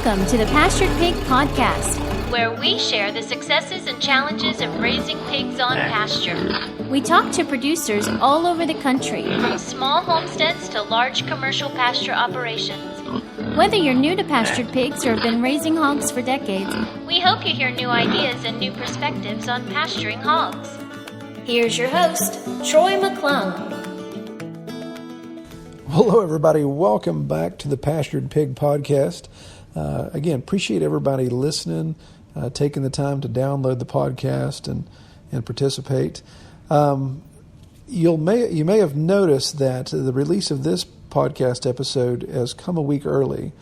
Welcome to the Pastured Pig Podcast, where we share the successes and challenges of raising pigs on pasture. We talk to producers all over the country, From small homesteads to large commercial pasture operations. Whether you're new to pastured pigs or have been raising hogs for decades, We hope you hear new ideas and new perspectives on pasturing hogs. here's your host, Troy McClung. Hello, everybody. Welcome back to the Pastured Pig Podcast. Again, appreciate everybody listening, taking the time to download the podcast and participate. You may have noticed that the release of this podcast episode has come a week early.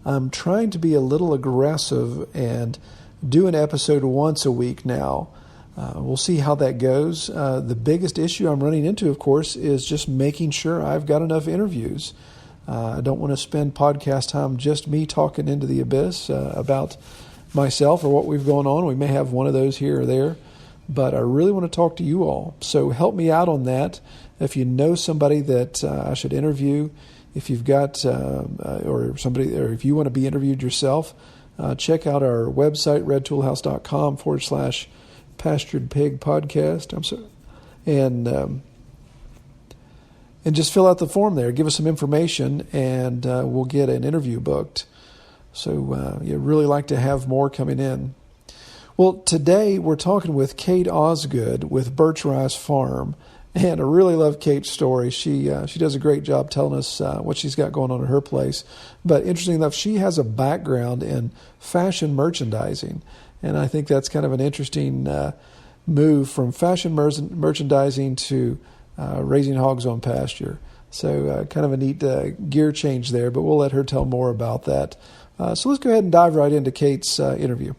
I'm trying to be a little aggressive and do an episode once a week now. We'll see how that goes. The biggest issue I'm running into, of course, is just making sure I've got enough interviews. I don't want to spend podcast time just me talking into the abyss about myself or what we've going on. We may have one of those here or there, but I really want to talk to you all. So help me out on that. If you know somebody that I should interview, if you've got or if you want to be interviewed yourself, check out our website, redtoolhouse.com/pastured pig podcast. And just fill out the form there. Give us some information, and we'll get an interview booked. So you really like to have more coming in. Well, today we're talking with Kate Osgood with Birch Rise Farm, and I really love Kate's story. She does a great job telling us what she's got going on at her place. But interesting enough, she has a background in fashion merchandising, and I think that's kind of an interesting move from fashion merchandising to raising hogs on pasture. So kind of a neat gear change there, but we'll let her tell more about that. So let's go ahead and dive right into Kate's interview.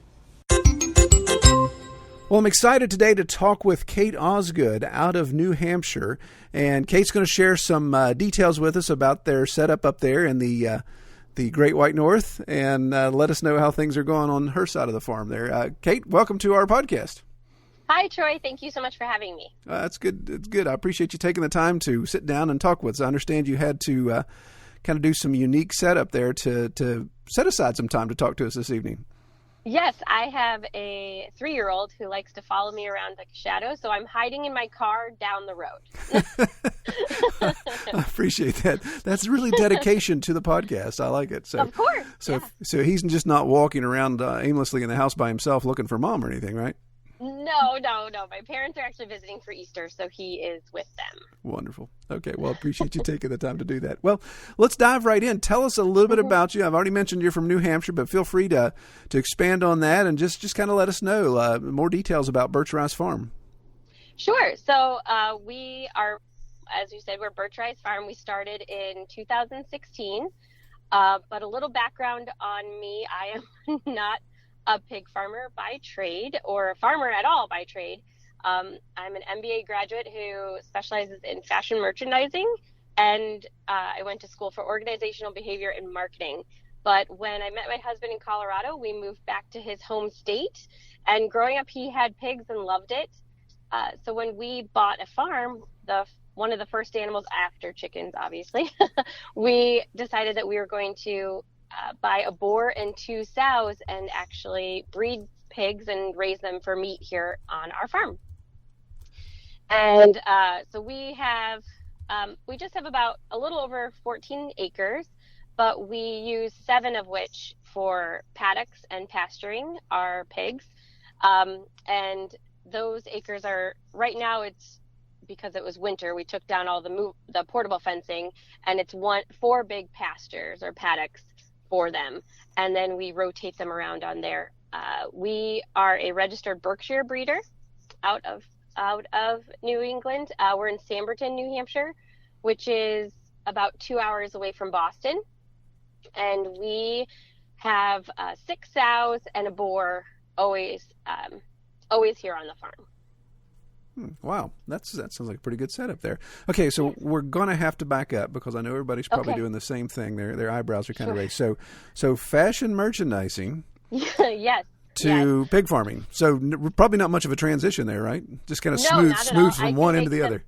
Well, I'm excited today to talk with Kate Osgood out of New Hampshire, and Kate's going to share some details with us about their setup up there in the Great White North, and let us know how things are going on her side of the farm there. Kate, welcome to our podcast. Hi, Troy. Thank you so much for having me. That's good. It's good. I appreciate you taking the time to sit down and talk with us. I understand you had to kind of do some unique setup there to set aside some time to talk to us this evening. Yes, I have a 3-year-old who likes to follow me around like a shadow, so I'm hiding in my car down the road. I appreciate that. That's really dedication to the podcast. I like it. So, of course. So he's just not walking around aimlessly in the house by himself looking for mom or anything, right? No. My parents are actually visiting for Easter, so he is with them. Wonderful. Okay, well, appreciate you taking the time to do that. Well, let's dive right in. Tell us a little bit about you. I've already mentioned you're from New Hampshire, but feel free to expand on that and just kind of let us know more details about Birch Rise Farm. Sure. So we are, as you said, we're Birch Rise Farm. We started in 2016, but a little background on me. I am not a pig farmer by trade or a farmer at all by trade. I'm an MBA graduate who specializes in fashion merchandising, and I went to school for organizational behavior and marketing. But when I met my husband in Colorado, we moved back to his home state, and growing up, he had pigs and loved it. So when we bought a farm, one of the first animals after chickens, obviously, we decided that we were going to buy a boar and 2 sows and actually breed pigs and raise them for meat here on our farm. And so we just have about a little over 14 acres, but we use 7 of which for paddocks and pasturing our pigs. And those acres are, right now it's, because it was winter, we took down all the portable fencing, and it's 4 big pastures or paddocks for them, and then we rotate them around on there. We are a registered Berkshire breeder out of New England. We're in Samberton, New Hampshire, which is about 2 hours away from Boston, and we have 6 sows and a boar always here on the farm. Wow, that sounds like a pretty good setup there. Okay, so we're going to have to back up because I know everybody's probably doing the same thing. Their eyebrows are kind of raised. So fashion merchandising yes. to pig farming. So probably not much of a transition there, right? Just kind of smooth from one end to the other.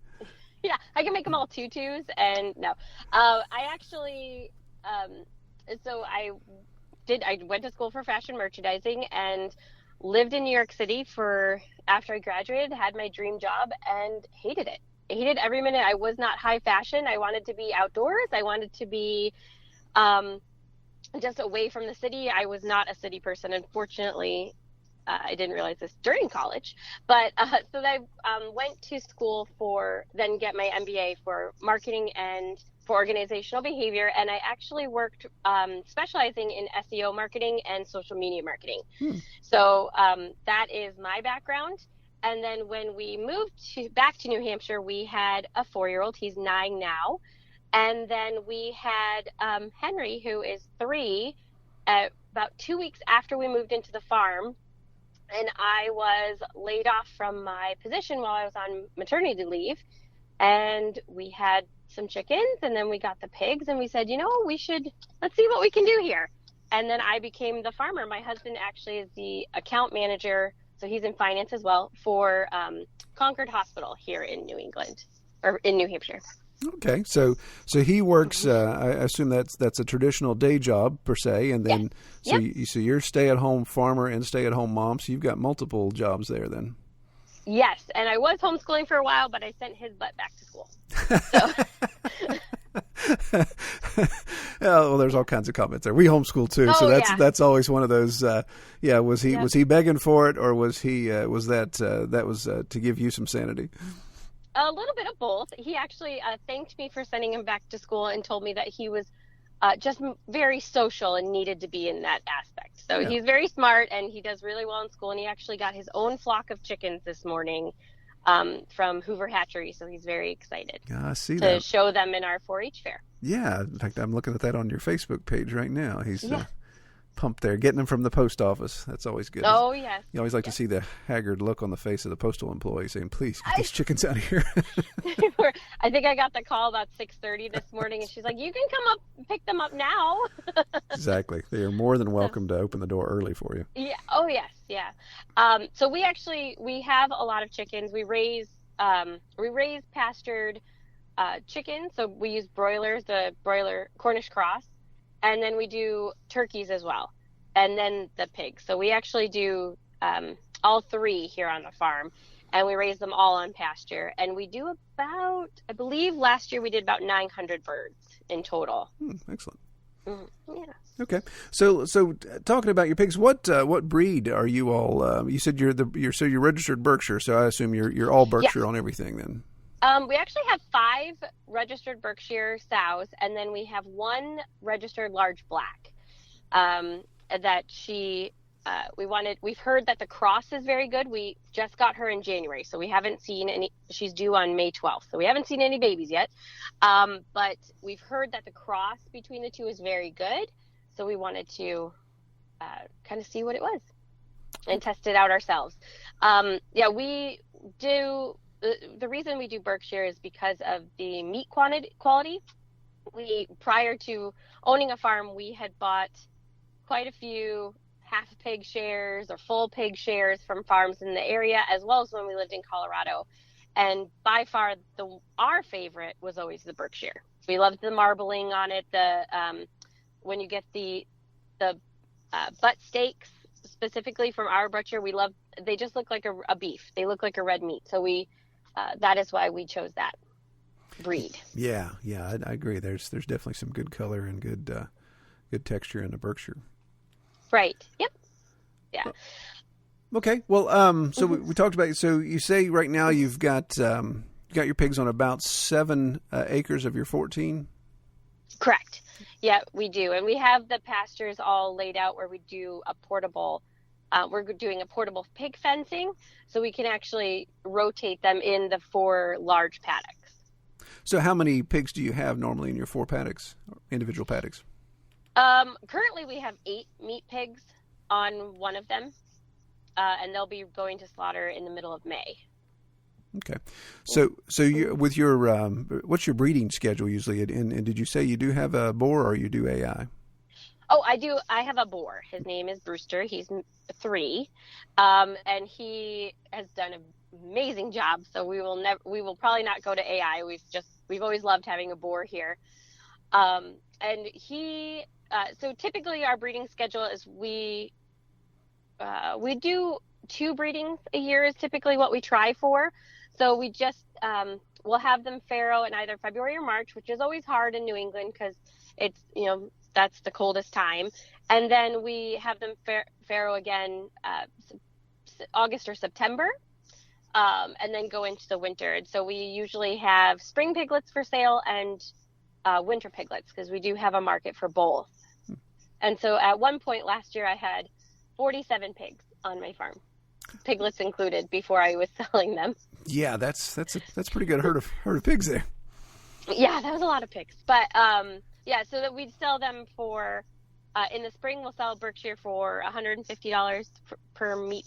Yeah, I can make them all tutus, and no. I actually, so I went to school for fashion merchandising and lived in New York City after I graduated, had my dream job, and hated it. I hated every minute. I was not high fashion. I wanted to be outdoors. I wanted to be just away from the city. I was not a city person. Unfortunately, I didn't realize this during college. But so I went to school then get my MBA for marketing and for organizational behavior. And I actually worked specializing in SEO marketing and social media marketing. So that is my background. And then when we moved back to New Hampshire, we had a 4-year-old. He's 9 now. And then we had Henry, who is 3, about 2 weeks after we moved into the farm. And I was laid off from my position while I was on maternity leave. And we had some chickens, and then we got the pigs, and we said, let's see what we can do here. And then I became the farmer. My husband actually is the account manager, so he's in finance as well, for Concord Hospital here in New England, or in New Hampshire. Okay, so he works. I assume that's a traditional day job per se, and then so you're stay-at-home farmer and stay-at-home mom. So you've got multiple jobs there then. Yes, and I was homeschooling for a while, but I sent his butt back to school. Well, there's all kinds of comments there. We homeschool too, so that's always one of those. Was he begging for it, or was that to give you some sanity? A little bit of both. He actually thanked me for sending him back to school and told me that he was just very social and needed to be in that aspect. So he's very smart, and he does really well in school. And he actually got his own flock of chickens this morning from Hoover Hatchery. So he's very excited to show them in our 4-H fair. Yeah. In fact, I'm looking at that on your Facebook page right now. He's pumped there, getting them from the post office. That's always good. Oh, yes. You always like to see the haggard look on the face of the postal employee saying, please, get these chickens out of here. I think I got the call about 6:30 this morning, and she's like, you can come up and pick them up now. Exactly. They are more than welcome to open the door early for you. Yeah. Oh, yes. Yeah. So we have a lot of chickens. We raise pastured chickens. So we use broilers, the broiler Cornish cross. And then we do turkeys as well, and then the pigs. So we actually do all 3 here on the farm, and we raise them all on pasture. And we do about, I believe last year we did about 900 birds in total. Excellent. Mm-hmm. Yeah. Okay. So talking about your pigs, what breed are you all? You said you're registered Berkshire, so I assume you're all Berkshire on everything then. We actually have 5 registered Berkshire sows, and then we have 1 registered large black that we've heard that the cross is very good. We just got her in January, so we haven't seen any. She's due on May 12th, so we haven't seen any babies yet. But we've heard that the cross between the 2 is very good, so we wanted to kind of see what it was and test it out ourselves. We do. The reason we do Berkshire is because of the meat quality. Prior to owning a farm, we had bought quite a few half pig shares or full pig shares from farms in the area, as well as when we lived in Colorado. And by far, our favorite was always the Berkshire. We loved the marbling on it. When you get the butt steaks specifically from our butcher, they just look like a beef. They look like a red meat. So that is why we chose that breed. Yeah, I agree. There's definitely some good color and good texture in the Berkshire. Right. Yep. Yeah. Okay. Well, so we talked about. So you say right now you've got your pigs on about 7 acres of your 14. Correct. Yeah, we do, and we have the pastures all laid out where we do a portable. We're doing a portable pig fencing, so we can actually rotate them in the 4 large paddocks. So how many pigs do you have normally in your 4 paddocks, individual paddocks? Currently we have 8 meat pigs on one of them, and they'll be going to slaughter in the middle of May. Okay. So you, with your, what's your breeding schedule usually? And did you say you do have a boar or you do AI? Oh, I do. I have a boar. His name is Brewster. He's 3, and he has done an amazing job. So we will probably not go to AI. We've always loved having a boar here, and he So typically our breeding schedule is we do 2 breedings a year is typically what we try for. So we just we'll have them farrow in either February or March, which is always hard in New England because it's that's the coldest time. And then we have them farrow again August or September, and then go into the winter. And so we usually have spring piglets for sale and winter piglets because we do have a market for both. And so at one point last year, I had 47 pigs on my farm, piglets included, before I was selling them. Yeah, that's pretty good herd of pigs there. Yeah, that was a lot of pigs. But so that we'd sell them for in the spring we'll sell Berkshire for $150 per meat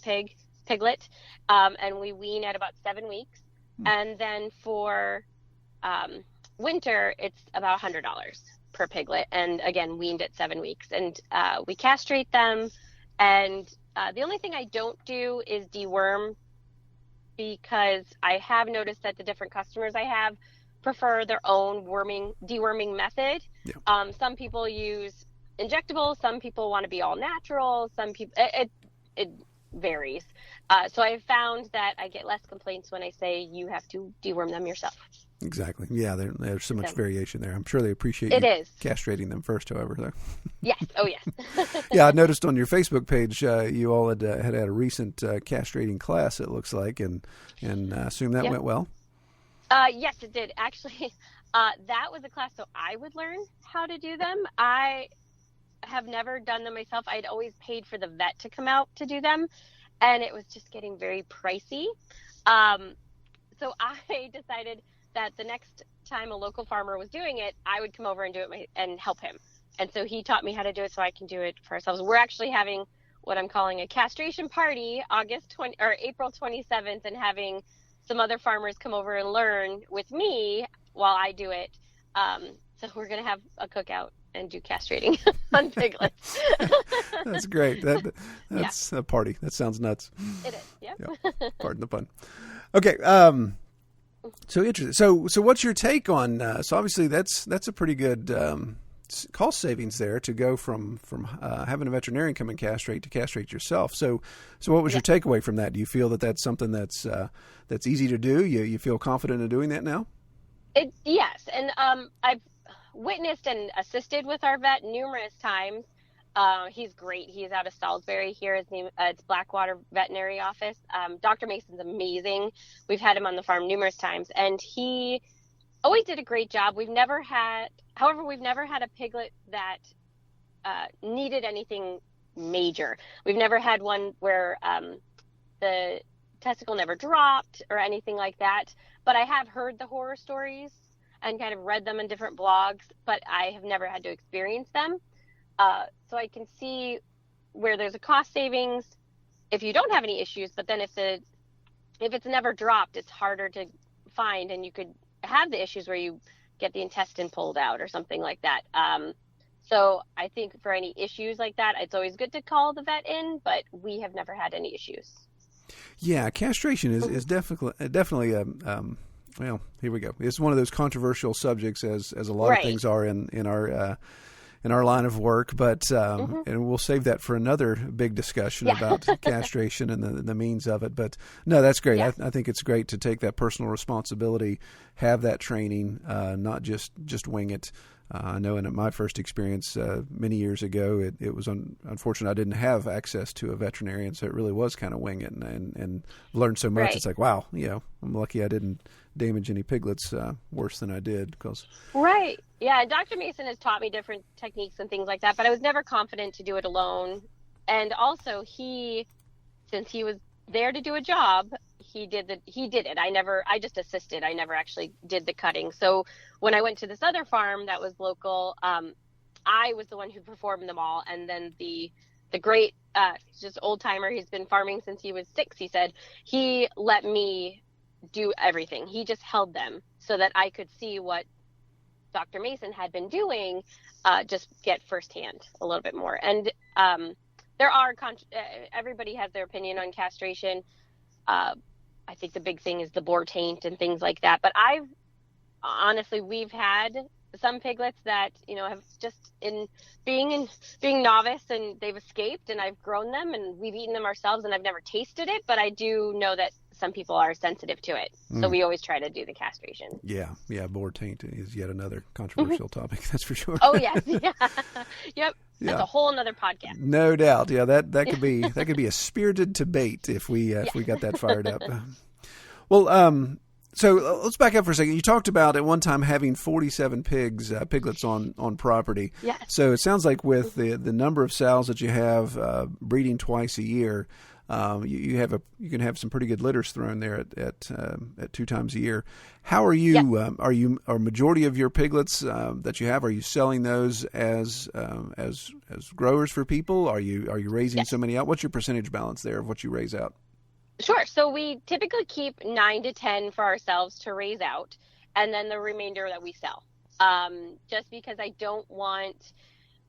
piglet, and we wean at about 7 weeks. And then for winter it's about $100 per piglet, and again weaned at 7 weeks. And we castrate them, and the only thing I don't do is deworm, because I have noticed that the different customers I have prefer their own deworming method. Yeah. Some people use injectables, some people want to be all natural, some people it varies. So I've found that I get less complaints when I say you have to deworm them yourself. Exactly. Yeah, there's so much variation there. I'm sure they appreciate you castrating them first, however. Though. Yes. Oh, yes. Yeah, I noticed on your Facebook page you all had a recent castrating class, it looks like, and I assume that went well. Yes, it did. Actually, that was a class so I would learn how to do them. I have never done them myself. I'd always paid for the vet to come out to do them, and it was just getting very pricey. So I decided that the next time a local farmer was doing it, I would come over and do it and help him. And so he taught me how to do it so I can do it for ourselves. We're actually having what I'm calling a castration party April 27th, and having some other farmers come over and learn with me while I do it. So we're going to have a cookout and do castrating on piglets. That's great. That's a party. That sounds nuts. It is. Yeah. Pardon the pun. Okay. So interesting. So what's your take on? So obviously that's a pretty good cost savings there to go from having a veterinarian come and castrate to castrate yourself. So what was your takeaway from that? Do you feel that that's something that's easy to do? You feel confident in doing that now? Yes, and I've witnessed and assisted with our vet numerous times. He's great. He's out of Salisbury here. His name it's Blackwater Veterinary Office. Dr. Mason's amazing. We've had him on the farm numerous times, and he always did a great job. We've never had a piglet that needed anything major. We've never had one where the testicle never dropped or anything like that. But I have heard the horror stories and kind of read them in different blogs, but I have never had to experience them. So I can see where there's a cost savings if you don't have any issues, but then if it's never dropped, it's harder to find, and you could have the issues where you get the intestine pulled out or something like that. So I think for any issues like that, it's always good to call the vet in, but we have never had any issues. Yeah, castration is definitely well, here we go. It's one of those controversial subjects, as a lot of things are in our line of work, but and we'll save that for another big discussion about castration and the means of it. But no, that's great. Yeah. I think it's great to take that personal responsibility, have that training, not just wing it. I know in my first experience many years ago, it was unfortunate I didn't have access to a veterinarian, so it really was kind of wing it and learned so much. Right. It's like, wow, I'm lucky I didn't damage any piglets worse than I did. Right. Yeah, Dr. Mason has taught me different techniques and things like that, but I was never confident to do it alone. And also since he was there to do a job, he did it. I just assisted. I never actually did the cutting. So when I went to this other farm that was local, I was the one who performed them all. And then the great, just old timer, he's been farming since he was 6, he said, he let me do everything. He just held them so that I could see what Dr. Mason had been doing, just get firsthand a little bit more. And there are everybody has their opinion on castration. I think the big thing is the boar taint and things like that. But we've had some piglets that, have just being novice, and they've escaped, and I've grown them and we've eaten them ourselves, and I've never tasted it, but I do know that some people are sensitive to it. So we always try to do the castration. Yeah. Boar taint is yet another controversial topic. That's for sure. Oh yes. Yeah. Yep. Yeah. That's a whole nother podcast. No doubt. Yeah. That could be a spirited debate if we got that fired up. Well, so let's back up for a second. You talked about at one time having 47 piglets on property. Yes. So it sounds like with the number of sows that you have breeding twice a year, you can have some pretty good litters thrown there at 2 times a year. How are you? Yeah. Are majority of your piglets that you have, are you selling those as growers for people? Are you raising so many out? What's your percentage balance there of what you raise out? Sure. So we typically keep 9 to 10 for ourselves to raise out, and then the remainder that we sell. Just because I don't want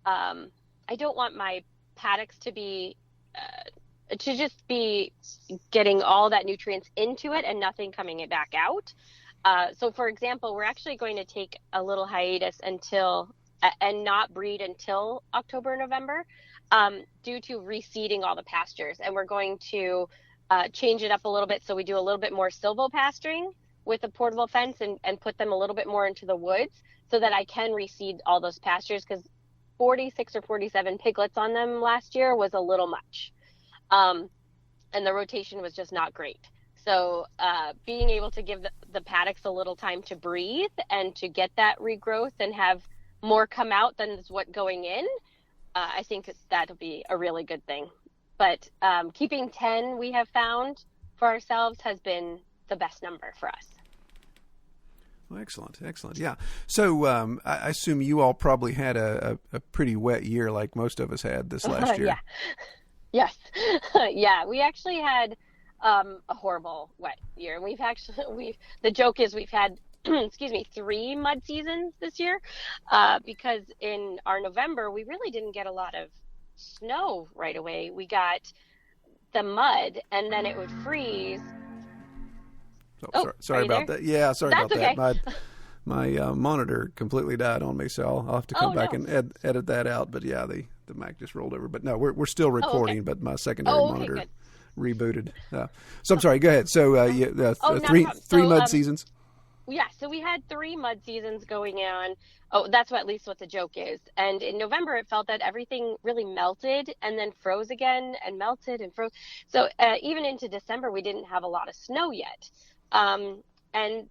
my paddocks to be to just be getting all that nutrients into it and nothing coming it back out. So for example, we're actually going to take a little hiatus and not breed until October, November, due to reseeding all the pastures, and we're going to change it up a little bit. So we do a little bit more silvopasturing with a portable fence and put them a little bit more into the woods so that I can reseed all those pastures, because 46 or 47 piglets on them last year was a little much. And the rotation was just not great. So being able to give the paddocks a little time to breathe and to get that regrowth and have more come out than is what going in, I think that'll be a really good thing. But keeping 10, we have found for ourselves, has been the best number for us. Well, excellent. Yeah. So I assume you all probably had a pretty wet year like most of us had this last year. Yeah. Yes. Yeah. We actually had a horrible wet year. The joke is we've had, 3 mud seasons this year, because in our November, we really didn't get a lot of snow right away. We got the mud, and then it would freeze. Sorry about that. Yeah, sorry That's about that. Okay. My monitor completely died on me, so I'll have to come back and edit that out. But yeah, the Mac just rolled over. But no, we're still recording. But my secondary monitor good. rebooted. So I'm sorry. Go ahead. So three mud seasons. Yeah, so we had 3 mud seasons going on. Oh, that's at least what the joke is. And in November, it felt that everything really melted and then froze again and melted and froze. So even into December, we didn't have a lot of snow yet. And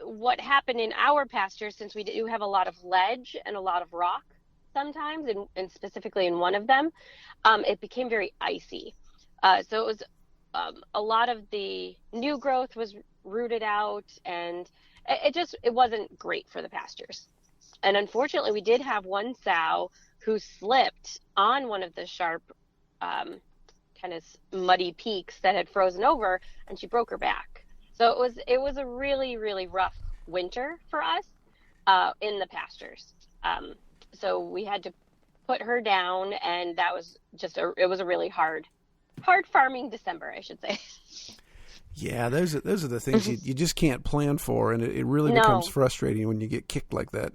what happened in our pasture, since we do have a lot of ledge and a lot of rock sometimes, and specifically in one of them, it became very icy. So it was a lot of the new growth was rooted out, and it wasn't great for the pastures. And unfortunately, we did have one sow who slipped on one of the sharp, kind of muddy peaks that had frozen over, and she broke her back. So it was a really, really rough winter for us in the pastures. So we had to put her down, and that was it was a really hard farming December, I should say. Yeah, those are the things you just can't plan for, and it really becomes frustrating when you get kicked like that.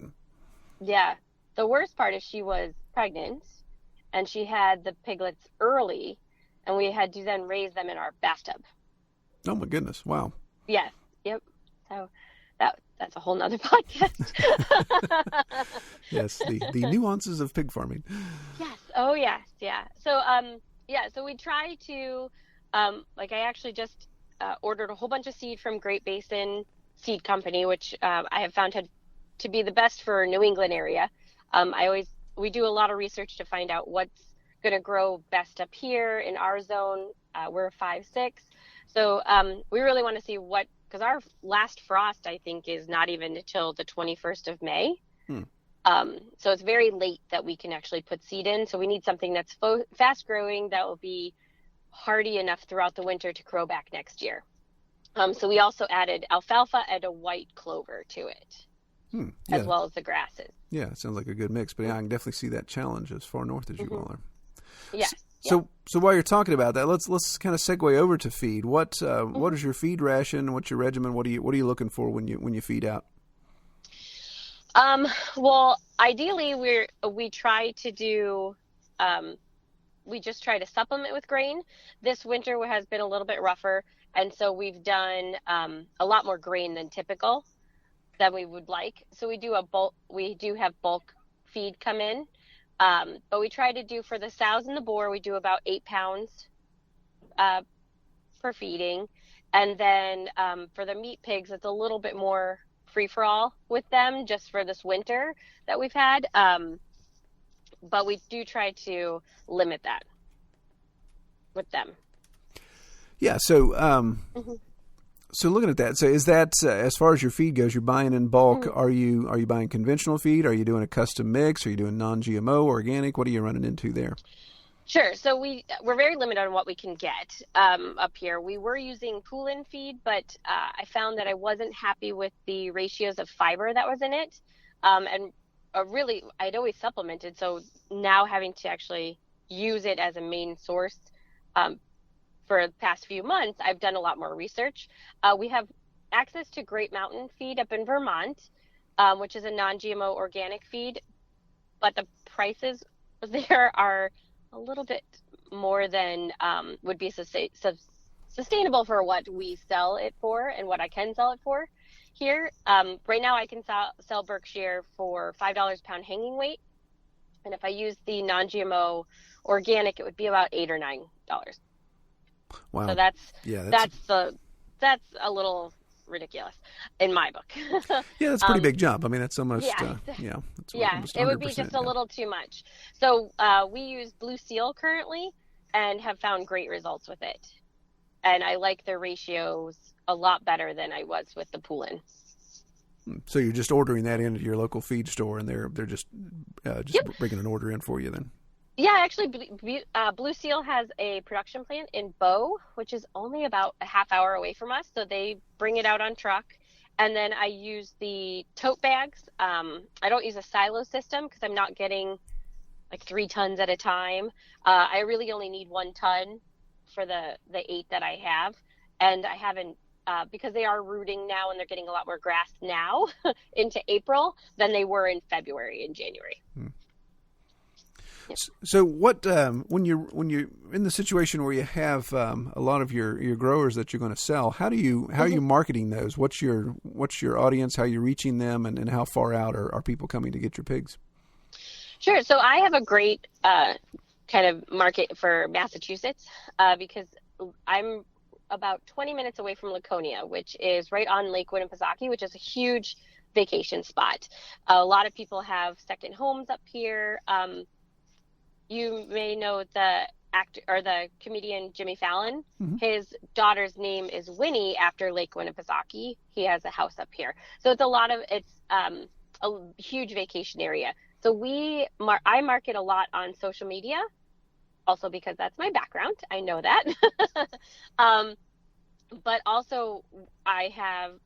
Yeah. The worst part is she was pregnant, and she had the piglets early, and we had to then raise them in our bathtub. Oh, my goodness. Wow. Yes. Yep. So that's a whole nother podcast. Yes, the nuances of pig farming. Yes. Oh, yes. Yeah. So, so we try to, I actually just ordered a whole bunch of seed from Great Basin Seed Company, which I have found to be the best for New England area. We do a lot of research to find out what's going to grow best up here in our zone. We're a 5-6. So we really want to see because our last frost, I think, is not even until the 21st of May. So it's very late that we can actually put seed in. So we need something that's fast growing that will be hardy enough throughout the winter to grow back next year. So we also added alfalfa and a white clover to it, as well as the grasses. Yeah, it sounds like a good mix. But I can definitely see that challenge as far north as you all are. Yes. So while you're talking about that, let's kind of segue over to feed. What is your feed ration? What's your regimen? What are you looking for when you feed out? Well, ideally, we try to do, we just try to supplement with grain. This winter has been a little bit rougher, and so we've done a lot more grain than typical than we would like. So we do have bulk feed come in, but we try to do for the sows and the boar, we do about 8 pounds per feeding, and then for the meat pigs, it's a little bit more free for all with them just for this winter that we've had. But we do try to limit that with them. Yeah. So, so looking at that, so is that as far as your feed goes, you're buying in bulk? Are you buying conventional feed? Are you doing a custom mix? Are you doing non-GMO, organic? What are you running into there? Sure. So we're very limited on what we can get up here. We were using pool-in feed, but I found that I wasn't happy with the ratios of fiber that was in it. And really, I'd always supplemented. So now having to actually use it as a main source for the past few months, I've done a lot more research. We have access to Great Mountain feed up in Vermont, which is a non-GMO organic feed, but the prices there are a little bit more than would be sustainable for what we sell it for and what I can sell it for here. Right now I can sell Berkshire for $5 a pound hanging weight. And if I use the non-GMO organic, it would be about $8 or $9. Wow. So that's a little ridiculous in my book. Yeah, that's a pretty big jump. I mean, that's almost, it would be just a little too much. So we use Blue Seal currently and have found great results with it. And I like the ratios a lot better than I was with the pool-in. So you're just ordering that into your local feed store, and they're just bringing an order in for you then? Yeah, actually, Blue Seal has a production plant in Bow, which is only about a half hour away from us. So they bring it out on truck. And then I use the tote bags. I don't use a silo system because I'm not getting like 3 tons at a time. I really only need 1 ton for the 8 that I have. And I haven't, because they are rooting now and they're getting a lot more grass now into April than they were in February and January. So what when you're in the situation where you have a lot of your growers that you're going to sell, how are you marketing those? What's your audience? How are you reaching them, and how far out are people coming to get your pigs? Sure. So I have a great kind of market for Massachusetts because I'm about 20 minutes away from Laconia, which is right on Lake Winnipesaukee, which is a huge vacation spot. A lot of people have second homes up here. You may know the actor or the comedian Jimmy Fallon. Mm-hmm. His daughter's name is Winnie after Lake Winnipesaukee. He has a house up here. So it's a huge vacation area. So I market a lot on social media, also because that's my background. I know that. But also I have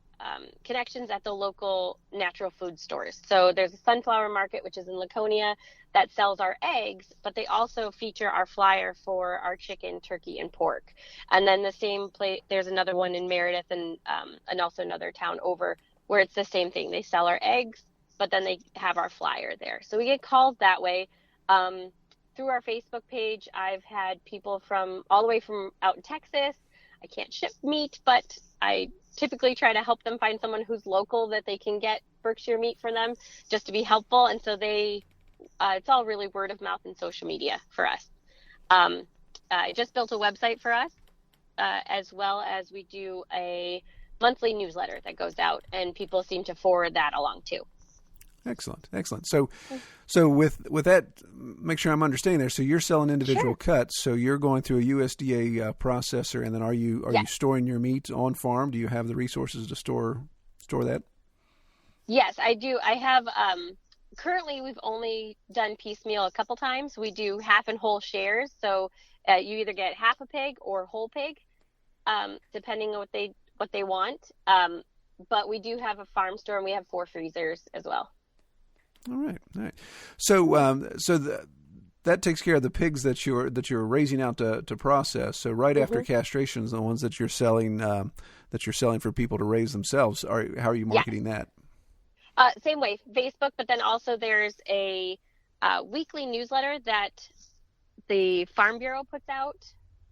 connections at the local natural food stores. So there's a sunflower market, which is in Laconia, that sells our eggs, but they also feature our flyer for our chicken, turkey, and pork. And then the same place, there's another one in Meredith and also another town over where it's the same thing. They sell our eggs, but then they have our flyer there. So we get called that way. Through our Facebook page, I've had people from all the way from out in Texas. I can't ship meat, but I typically try to help them find someone who's local that they can get Berkshire meat for them just to be helpful. And so it's all really word of mouth and social media for us. I just built a website for us, as well as we do a monthly newsletter that goes out, and people seem to forward that along too. Excellent. So with that, make sure I'm understanding there. So you're selling individual cuts. So you're going through a USDA processor, and then are you storing your meat on farm? Do you have the resources to store that? Yes, I do. I have. Currently, we've only done piecemeal a couple times. We do half and whole shares. So you either get half a pig or whole pig, depending on what they want. But we do have a farm store, and we have 4 freezers as well. All right. So, that takes care of the pigs that you're raising out to process. So, right after castration, the ones that you're selling for people to raise themselves. How are you marketing that? Same way, Facebook, but then also there's a weekly newsletter that the Farm Bureau puts out,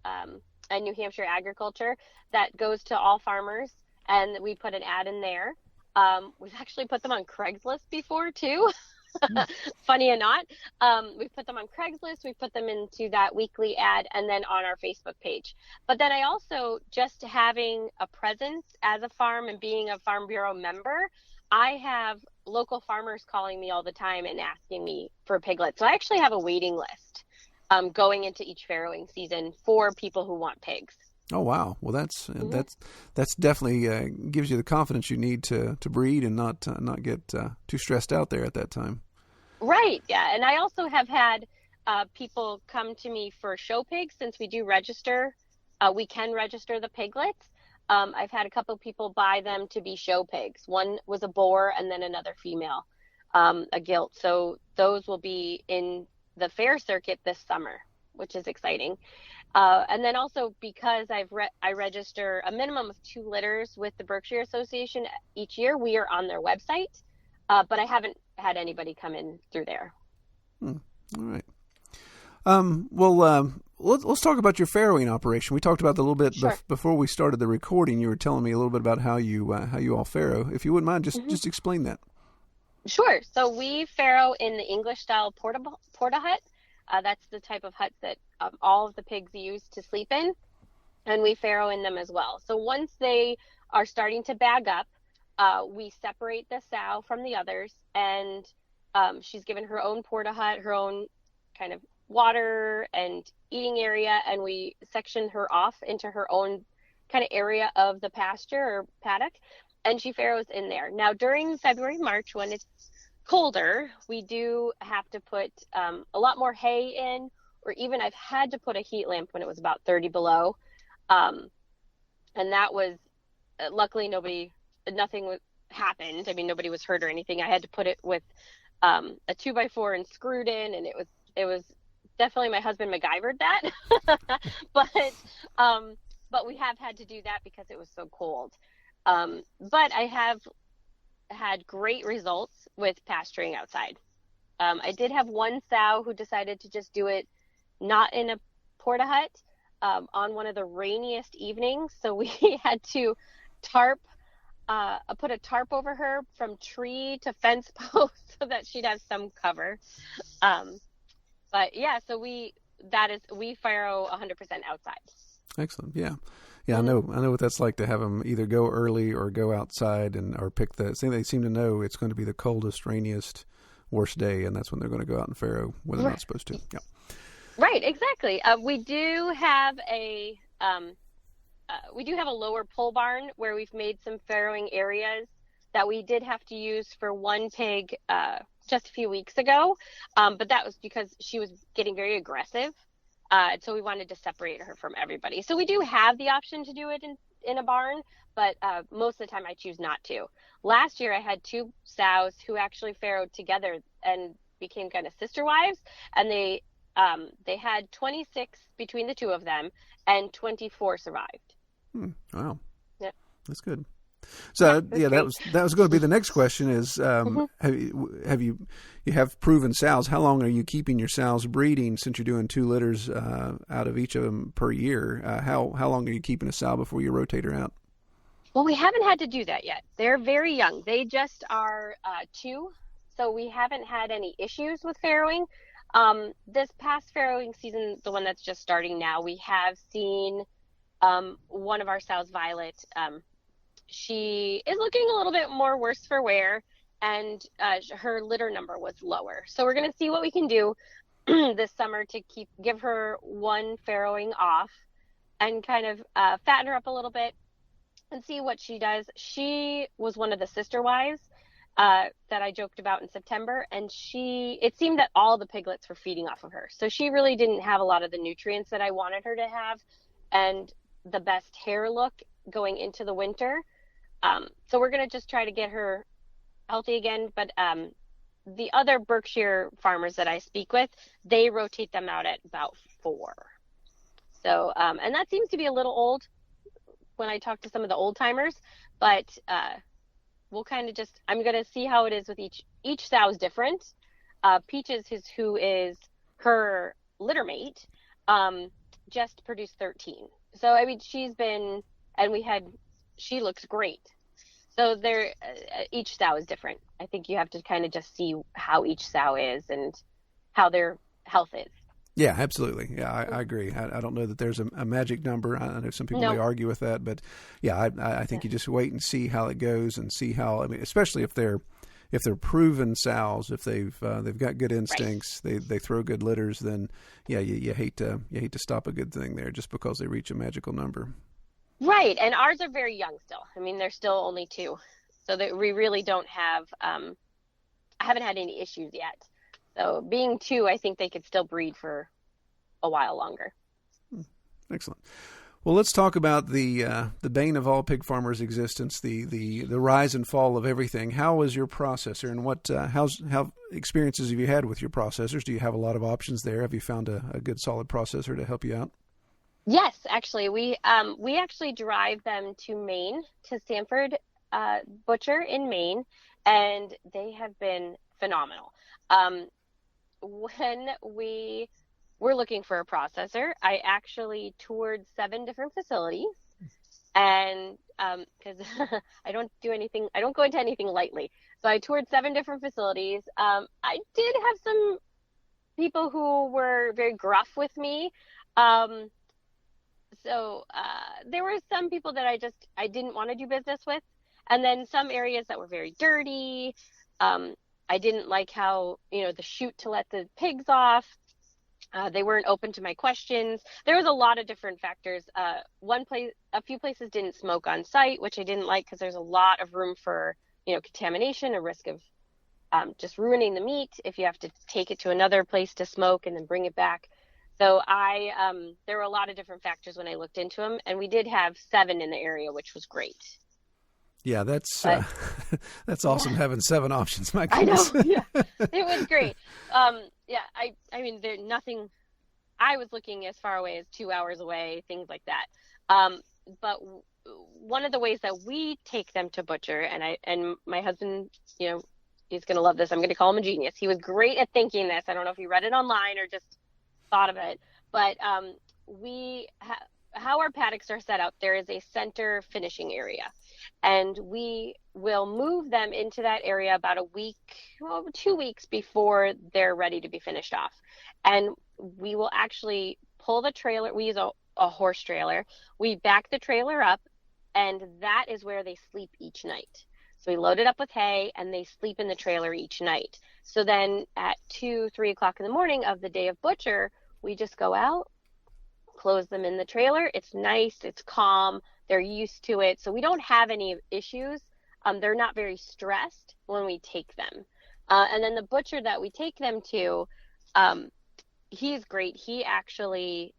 and New Hampshire Agriculture, that goes to all farmers, and we put an ad in there. We've actually put them on Craigslist before too. Funny or not, we've put them on Craigslist, we put them into that weekly ad, and then on our Facebook page. But then I also, just having a presence as a farm and being a Farm Bureau member, I have local farmers calling me all the time and asking me for piglets. So I actually have a waiting list going into each farrowing season for people who want pigs. Oh wow! Well, that's definitely gives you the confidence you need to breed and not get too stressed out there at that time. Right. Yeah, and I also have had people come to me for show pigs, since we do register. We can register the piglets. I've had a couple of people buy them to be show pigs. One was a boar, and then another female, a gilt. So those will be in the fair circuit this summer, which is exciting. And then also, because I register a minimum of 2 litters with the Berkshire Association each year, we are on their website, but I haven't had anybody come in through there. All right. Let's talk about your farrowing operation. We talked about that a little bit Sure. before we started the recording. You were telling me a little bit about how you all farrow. If you wouldn't mind, just explain that. Sure. So we farrow in the English style porta hut. That's the type of huts that all of the pigs use to sleep in, and we farrow in them as well. So once they are starting to bag up, we separate the sow from the others, and she's given her own porta hut, her own kind of water and eating area, and we section her off into her own kind of area of the pasture or paddock, and she farrows in there. Now, during February, March, when it's colder, we do have to put a lot more hay in, or even I've had to put a heat lamp when it was about 30 below. And that was, luckily nothing happened. I mean, nobody was hurt or anything. I had to put it with a 2x4 and screwed in, and it was definitely, my husband MacGyvered that. But we have had to do that because it was so cold. But I have had great results with pasturing outside. I did have one sow who decided to just do it not in a porta hut on one of the rainiest evenings. So we had to put a tarp over her from tree to fence post so that she'd have some cover. But yeah, so we farrow 100% outside. Excellent. Yeah. Yeah, I know what that's like, to have them either go early or go outside or pick they seem to know it's going to be the coldest, rainiest, worst day, and that's when they're going to go out and farrow when they're not supposed to. Yeah. Right, exactly. We do have a lower pole barn where we've made some farrowing areas that we did have to use for one pig just a few weeks ago, but that was because she was getting very aggressive. So we wanted to separate her from everybody. So we do have the option to do it in a barn, but most of the time I choose not to. Last year I had 2 sows who actually farrowed together and became kind of sister wives, and they had 26 between the 2 of them, and 24 survived. Wow. Yeah. That's good. So that was going to be the next question is, you have proven sows. How long are you keeping your sows breeding, since you're doing 2 litters out of each of them per year? How long are you keeping a sow before you rotate her out? Well, we haven't had to do that yet. They're very young. They just are 2, so we haven't had any issues with farrowing. This past farrowing season, the one that's just starting now, we have seen one of our sows, Violet. She is looking a little bit more worse for wear, and her litter number was lower. So we're going to see what we can do this summer to give her one farrowing off and kind of fatten her up a little bit and see what she does. She was one of the sister wives that I joked about in September, and it seemed that all the piglets were feeding off of her. So she really didn't have a lot of the nutrients that I wanted her to have and the best hair look going into the winter. So we're going to just try to get her healthy again. But the other Berkshire farmers that I speak with, they rotate them out at about 4. So, and that seems to be a little old when I talk to some of the old timers, but we'll kind of just, I'm going to see how it is with each sow is different. Peaches, who is her litter mate, just produced 13. So, I mean, she looks great. So each sow is different. I think you have to kind of just see how each sow is and how their health is. Yeah, absolutely. Yeah, I agree. I don't know that there's a magic number. I know some people may argue with that, but yeah, I think you just wait and see how it goes and see how. I mean, especially if they're proven sows, if they've got good instincts, right. they throw good litters, then yeah, you hate to stop a good thing there just because they reach a magical number. Right, and ours are very young still. I mean, they're still only 2, so that we really don't have. I haven't had any issues yet. So being 2, I think they could still breed for a while longer. Excellent. Well, let's talk about the bane of all pig farmers' existence, the rise and fall of everything. How was your processor, and what how experiences have you had with your processors? Do you have a lot of options there? Have you found a good solid processor to help you out? Yes, actually, we actually drive them to Maine, to Sanford Butcher in Maine, and they have been phenomenal. When we were looking for a processor, I actually toured 7 different facilities, and because I don't go into anything lightly, so I toured 7 different facilities. I did have some people who were very gruff with me. So there were some people that I didn't want to do business with, and then some areas that were very dirty. I didn't like how, the chute to let the pigs off. They weren't open to my questions. There was a lot of different factors. A few places didn't smoke on site, which I didn't like because there's a lot of room for, contamination, a risk of just ruining the meat if you have to take it to another place to smoke and then bring it back. So there were a lot of different factors when I looked into them, and we did have 7 in the area, which was great. Yeah, that's awesome having 7 options. My goodness. I know. Yeah, it was great. Yeah, I mean, there's nothing. I was looking as far away as 2 hours away, things like that. But one of the ways that we take them to butcher, and my husband, he's going to love this. I'm going to call him a genius. He was great at thinking this. I don't know if he read it online or just thought of it, but how our paddocks are set up, there is a center finishing area, and we will move them into that area about 2 weeks before they're ready to be finished off. And we will actually pull the trailer. We use a horse trailer. We back the trailer up, and that is where they sleep each night. So we load it up with hay, and they sleep in the trailer each night. So then at 2-3 o'clock in the morning of the day of butcher, we just go out, close them in the trailer. It's nice, it's calm, they're used to it. So we don't have any issues. They're not very stressed when we take them. And then the butcher that we take them to, he's great. He actually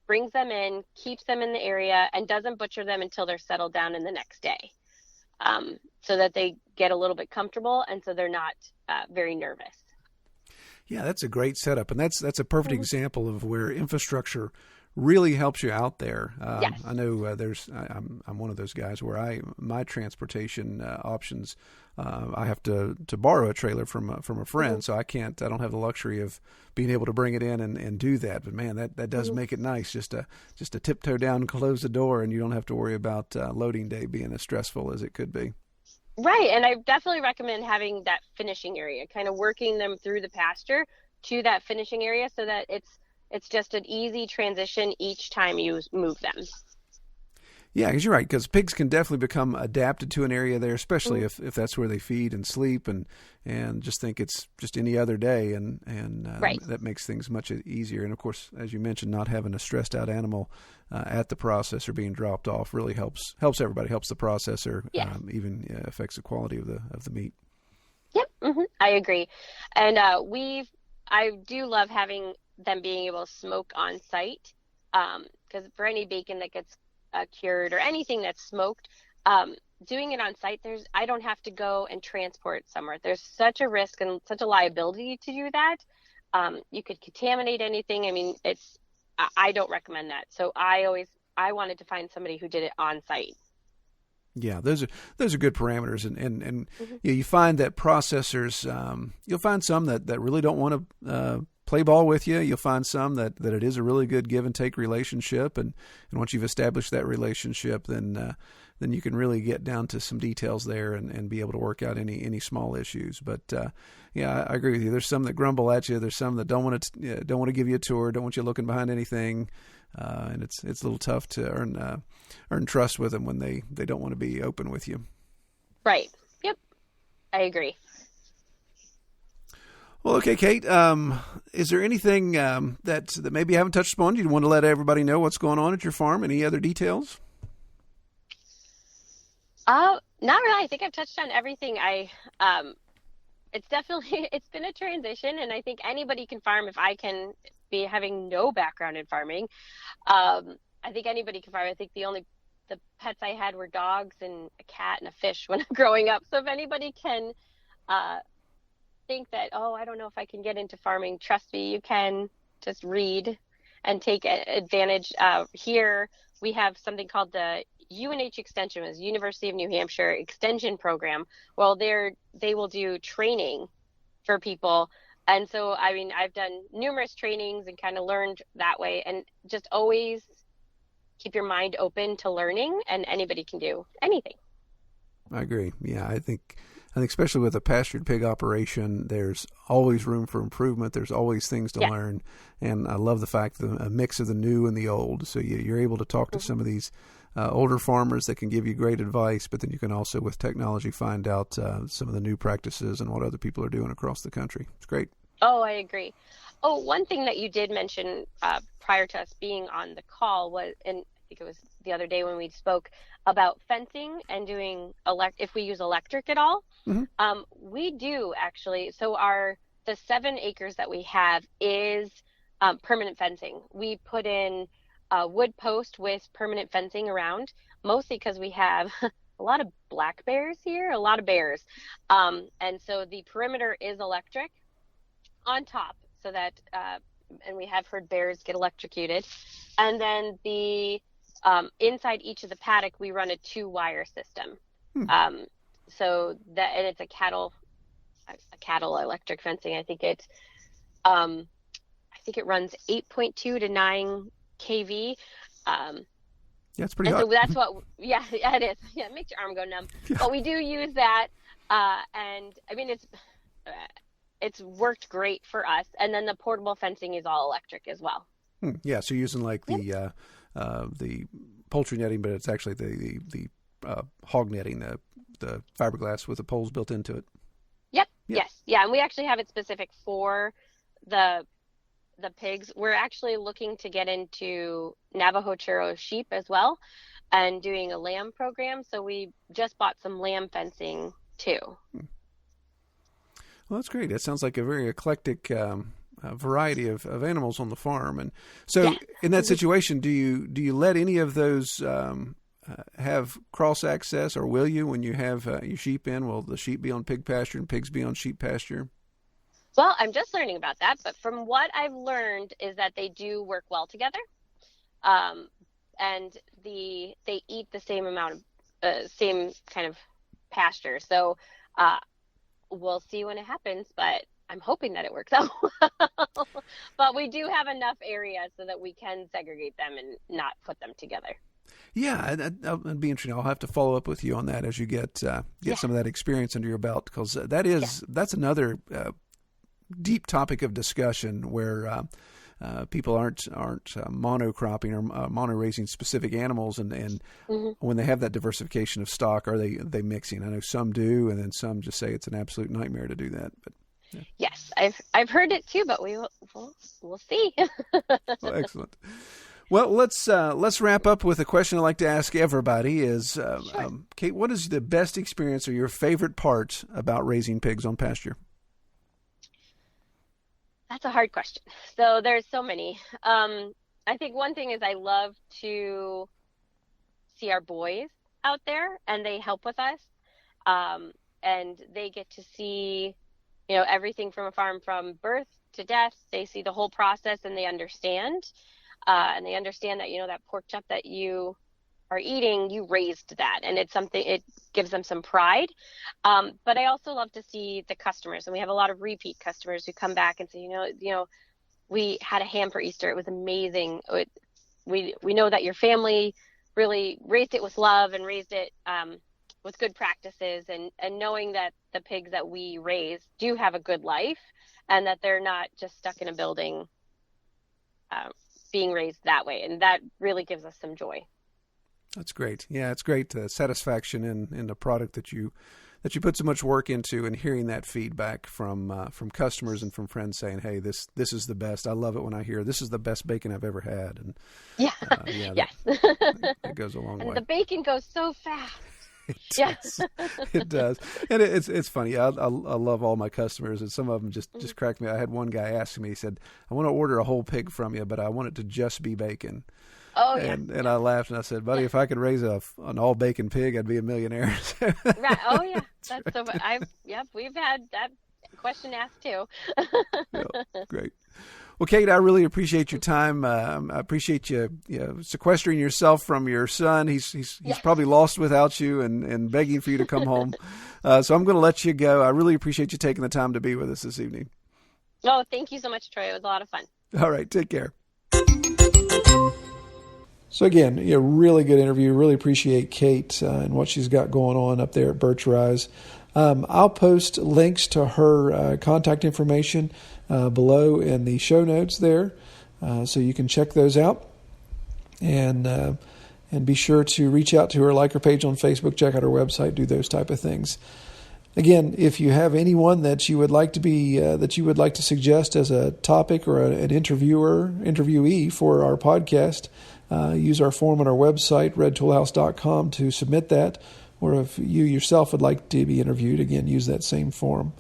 brings them in, keeps them in the area, and doesn't butcher them until they're settled down in the next day. So that they get a little bit comfortable, and so they're not very nervous. Yeah, that's a great setup, and that's a perfect example of where infrastructure really helps you out there. Yes. I know I'm one of those guys where my transportation options, I have to borrow a trailer from a friend, so I don't have the luxury of being able to bring it in and do that. But man, that does make it nice just to tiptoe down and close the door, and you don't have to worry about loading day being as stressful as it could be. Right, and I definitely recommend having that finishing area, kind of working them through the pasture to that finishing area, so that it's just an easy transition each time you move them. Yeah, because you're right, because pigs can definitely become adapted to an area there, especially if that's where they feed and sleep and just think it's just any other day, and right. That makes things much easier. And, of course, as you mentioned, not having a stressed-out animal at the processor being dropped off really helps everybody, helps the processor, even affects the quality of the meat. Yep, I agree. And I do love having them being able to smoke on site, because for any bacon that gets cured or anything that's smoked, doing it on site, I don't have to go and transport it somewhere. There's such a risk and such a liability to do that. You could contaminate anything. I mean, I don't recommend that. So I wanted to find somebody who did it on site. Yeah, those are good parameters, and you find that processors, you'll find some that really don't want to play ball with you. You'll find some that it is a really good give and take relationship, and once you've established that relationship, then you can really get down to some details there and be able to work out any small issues. But yeah, I agree with you. There's some that grumble at you. There's some that don't want to give you a tour, don't want you looking behind anything. And it's a little tough to earn trust with them when they don't want to be open with you. Right. Yep. I agree. Well, okay, Kate. Is there anything that maybe you haven't touched upon? You want to let everybody know what's going on at your farm? Any other details? Not really. I think I've touched on everything. It's been a transition, and I think anybody can farm. If I can be having no background in farming, I think anybody can farm. I think the pets I had were dogs and a cat and a fish when I'm growing up. So if anybody can think that, oh, I don't know if I can get into farming, trust me, you can. Just read and take advantage. Here we have something called the UNH Extension, is University of New Hampshire Extension Program. Well, they will do training for people. And so, I mean, I've done numerous trainings and kind of learned that way. And just always keep your mind open to learning, and anybody can do anything. I agree. Yeah, I think especially with a pastured pig operation, there's always room for improvement. There's always things to learn. And I love the fact that a mix of the new and the old. So you're able to talk to some of these older farmers that can give you great advice, but then you can also, with technology, find out some of the new practices and what other people are doing across the country. It's great. Oh, I agree. Oh, one thing that you did mention prior to us being on the call was, and I think it was the other day when we spoke about fencing and doing if we use electric at all. Mm-hmm. We do actually. So the 7 acres that we have is permanent fencing. We put in wood post with permanent fencing around, mostly because we have a lot of black bears here, a lot of bears. And so the perimeter is electric on top, so that, and we have heard bears get electrocuted. And then the inside each of the paddock, we run a 2-wire system. So that, and it's a cattle electric fencing. I think it runs 8.2 to 9 kV. Yeah, it's pretty hot. So that's yeah, it is. Yeah, it makes your arm go numb. Yeah. But we do use that, and I mean it's worked great for us. And then the portable fencing is all electric as well. Yeah, so you're using like the poultry netting, but it's actually the hog netting, the fiberglass with the poles built into it. Yep. Yes. Yeah, and we actually have it specific for the pigs. We're actually looking to get into Navajo Churro sheep as well, and doing a lamb program. So we just bought some lamb fencing too. Well, that's great. That sounds like a very eclectic variety of animals on the farm. And so, in that situation, do you let any of those have cross access, or will you when you have your sheep in? Will the sheep be on pig pasture and pigs be on sheep pasture? Well, I'm just learning about that, but from what I've learned is that they do work well together, and they eat the same amount of same kind of pasture. So we'll see when it happens, but I'm hoping that it works out. But we do have enough area so that we can segregate them and not put them together. Yeah, it'd be interesting. I'll have to follow up with you on that as you get some of that experience under your belt, because that's another deep topic of discussion where people aren't monocropping or mono raising specific animals, and mm-hmm. when they have that diversification of stock, are they mixing? I know some do, and then some just say it's an absolute nightmare to do that. But yeah. Yes, I've heard it too, but we'll see. Well, excellent. Well, let's wrap up with a question I like to ask everybody: is sure. Kate, what is the best experience or your favorite part about raising pigs on pasture? That's a hard question. So there's so many. I think one thing is I love to see our boys out there, and they help with us, and they get to see, everything from a farm from birth to death. They see the whole process, and they understand. And they understand that, that pork chop that you are eating, you raised that, and it's something, it gives them some pride. But I also love to see the customers, and we have a lot of repeat customers who come back and say, we had a ham for Easter. It was amazing. We know that your family really raised it with love and raised it with good practices, and knowing that the pigs that we raise do have a good life and that they're not just stuck in a building being raised that way. And that really gives us some joy. That's great. Yeah, it's great satisfaction in the product that you put so much work into, and hearing that feedback from customers and from friends saying, "Hey, this is the best." I love it when I hear this is the best bacon I've ever had. And yes, that goes a long way. And the bacon goes so fast. Yes, it does. And it's funny. I love all my customers, and some of them just crack me. I had one guy ask me. He said, "I want to order a whole pig from you, but I want it to just be bacon." Oh, and I laughed and I said, "Buddy, if I could raise an all bacon pig, I'd be a millionaire." Right. Oh yeah, that's right. So we've had that question asked too. Great. Well, Kate, I really appreciate your time. I appreciate you sequestering yourself from your son. He's probably lost without you and begging for you to come home. So I'm going to let you go. I really appreciate you taking the time to be with us this evening. Oh, thank you so much, Troy. It was a lot of fun. All right. Take care. So again, really good interview. Really appreciate Kate and what she's got going on up there at Birch Rise. I'll post links to her contact information below in the show notes there, so you can check those out. And be sure to reach out to her, like her page on Facebook, check out her website, do those type of things. Again, if you have anyone that you would like to suggest as a topic or an interviewee for our podcast, use our form on our website, redtoolhouse.com, to submit that. Or if you yourself would like to be interviewed, again, use that same form.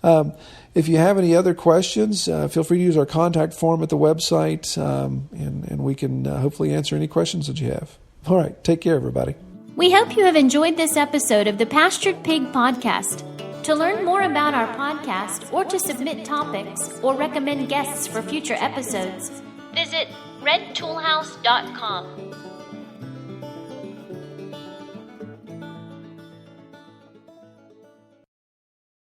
If you have any other questions, feel free to use our contact form at the website, and we can hopefully answer any questions that you have. All right, take care, everybody. We hope you have enjoyed this episode of the Pastured Pig Podcast. To learn more about our podcast, or to submit topics or recommend guests for future episodes, visit redtoolhouse.com.